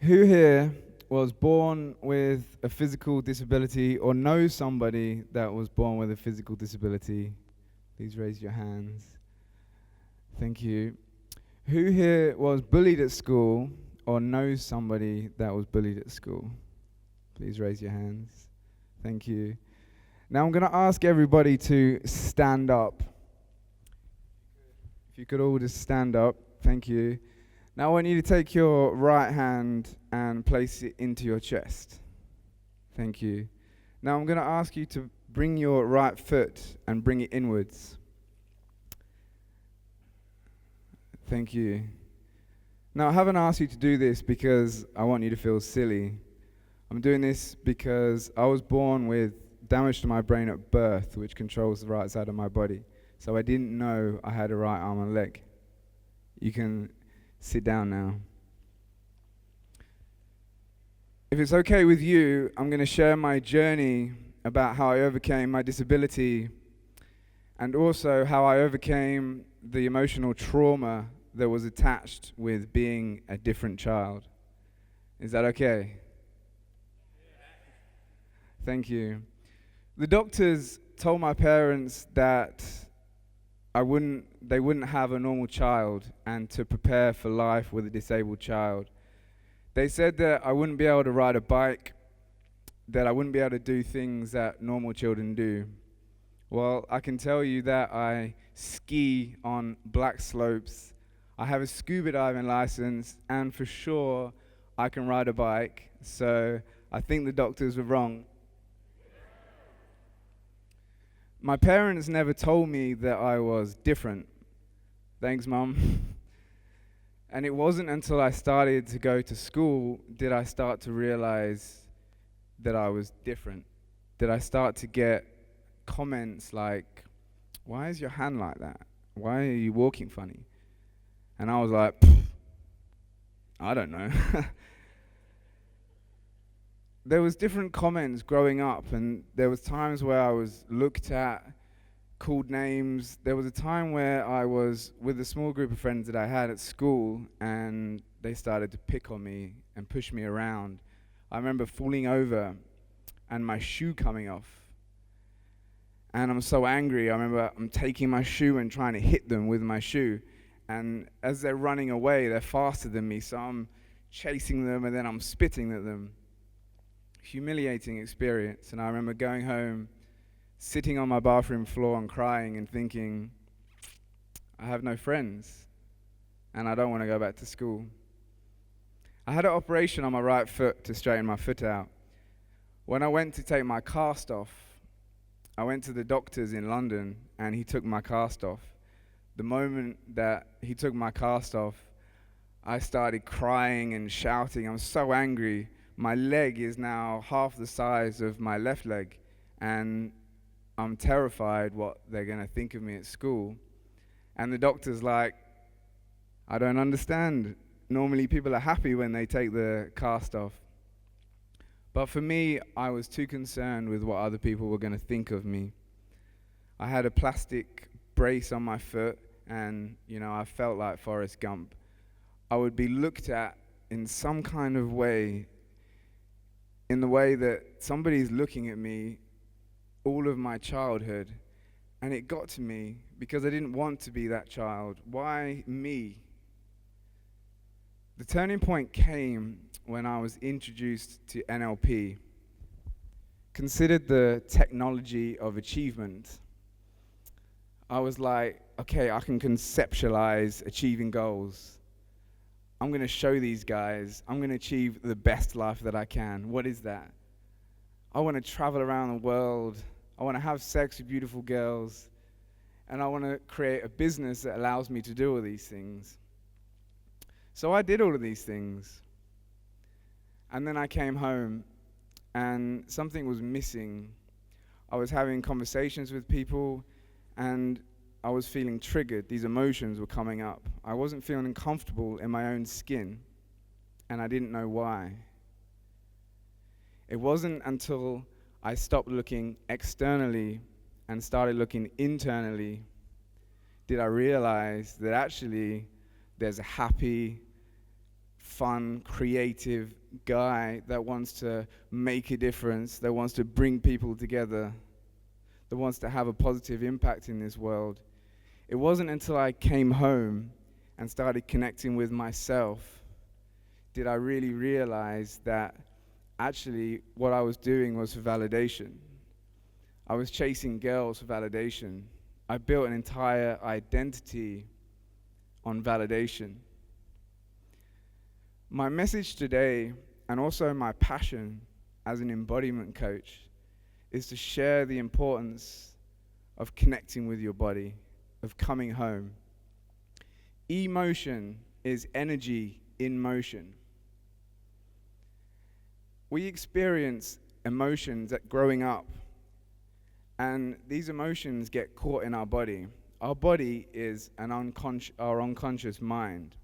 Who here was born with a physical disability or knows somebody that was born with a physical disability? Please raise your hands. Thank you. Who here was bullied at school or knows somebody that was bullied at school? Please raise your hands. Thank you. Now I'm going to ask everybody to stand up. If you could all just stand up. Thank you. Now I want you to take your right hand and place it into your chest. Thank you. Now I'm going to ask you to bring your right foot and bring it inwards. Thank you. Now I haven't asked you to do this because I want you to feel silly. I'm doing this because I was born with damage to my brain at birth, which controls the right side of my body. So I didn't know I had a right arm and leg. You can sit down now. If it's okay with you, I'm going to share my journey about how I overcame my disability and also how I overcame the emotional trauma that was attached with being a different child. Is that okay? Thank you. The doctors told my parents that they wouldn't have a normal child and to prepare for life with a disabled child. They said that I wouldn't be able to ride a bike, that I wouldn't be able to do things that normal children do. Well, I can tell you that I ski on black slopes, I have a scuba diving license, and for sure I can ride a bike, so I think the doctors were wrong. My parents never told me that I was different. Thanks, Mum. And it wasn't until I started to go to school did I start to realize that I was different. Did I start to get comments like, "Why is your hand like that? Why are you walking funny?" And I was like, I don't know. There was different comments growing up, and there was times where I was looked at, called names. There was a time where I was with a small group of friends that I had at school, and they started to pick on me and push me around. I remember falling over and my shoe coming off. And I'm so angry. I remember I'm taking my shoe and trying to hit them with my shoe. And as they're running away, they're faster than me, so I'm chasing them and then I'm spitting at them. Humiliating experience. And I remember going home, sitting on my bathroom floor and crying and thinking, I have no friends and I don't want to go back to school. I had an operation on my right foot to straighten my foot out. When I went to take my cast off, I went to the doctors in London and he took my cast off. The moment that he took my cast off, I started crying and shouting. I'm so angry. My leg is now half the size of my left leg, and I'm terrified what they're going to think of me at school. And the doctor's like, I don't understand. Normally people are happy when they take the cast off. But for me, I was too concerned with what other people were going to think of me. I had a plastic brace on my foot, and I felt like Forrest Gump. I would be looked at in some kind of way, in the way that somebody's looking at me all of my childhood. And it got to me because I didn't want to be that child. Why me? The turning point came when I was introduced to NLP. Considered the technology of achievement. I was like, okay, I can conceptualize achieving goals. I'm going to show these guys. I'm going to achieve the best life that I can. What is that? I want to travel around the world. I want to have sex with beautiful girls. And I want to create a business that allows me to do all these things. So I did all of these things. And then I came home and something was missing. I was having conversations with people and I was feeling triggered. These emotions were coming up. I wasn't feeling comfortable in my own skin, and I didn't know why. It wasn't until I stopped looking externally and started looking internally did I realize that actually there's a happy, fun, creative guy that wants to make a difference, that wants to bring people together, that wants to have a positive impact in this world. It wasn't until I came home and started connecting with myself did I really realize that actually what I was doing was for validation. I was chasing girls for validation. I built an entire identity on validation. My message today, and also my passion as an embodiment coach, is to share the importance of connecting with your body, of coming home. Emotion is energy in motion. We experience emotions growing up, and these emotions get caught in our body. Our body is our unconscious mind.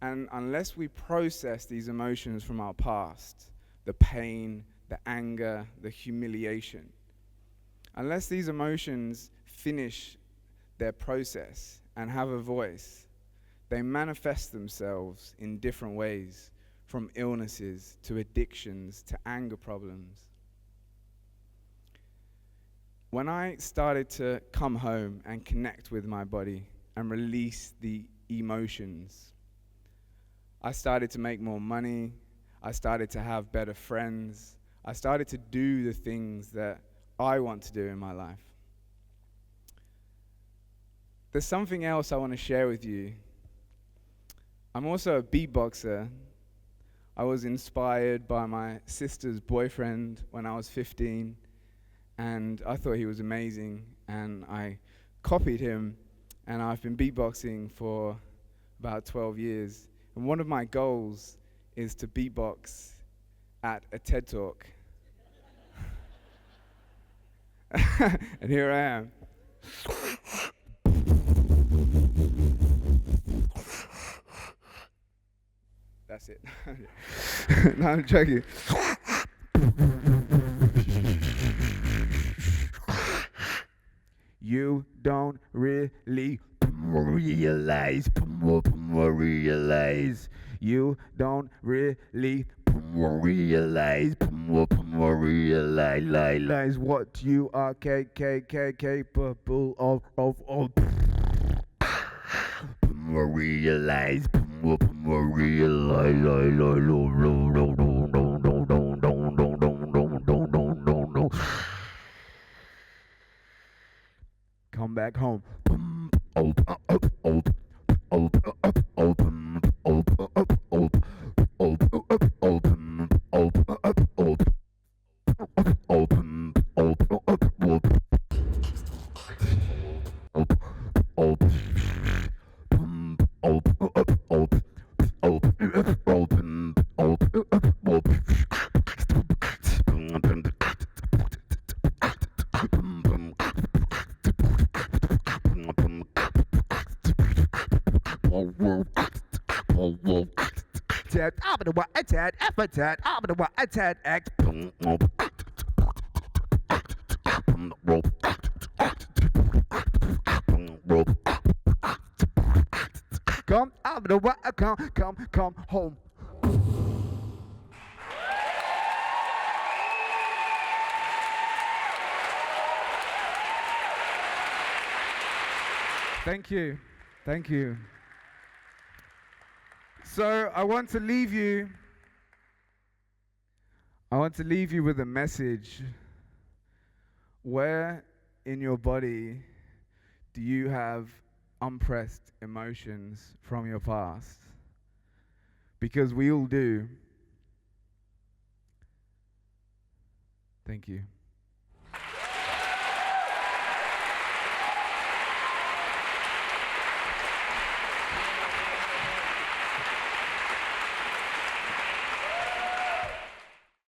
And unless we process these emotions from our past, the pain, the anger, the humiliation, unless these emotions finish their process and have a voice, they manifest themselves in different ways, from illnesses to addictions to anger problems. When I started to come home and connect with my body and release the emotions, I started to make more money. I started to have better friends. I started to do the things that I want to do in my life. There's something else I want to share with you. I'm also a beatboxer. I was inspired by my sister's boyfriend when I was 15, and I thought he was amazing, and I copied him, and I've been beatboxing for about 12 years. And one of my goals is to beatbox at a TED Talk. And here I am. That's it. No, I'm joking. You don't really realize. You don't really realize what you are capable of. Realize. Come back home. Come home. Thank you. Thank you. So I want to leave you with a message. Where in your body do you have unpressed emotions from your past? Because we all do. Thank you.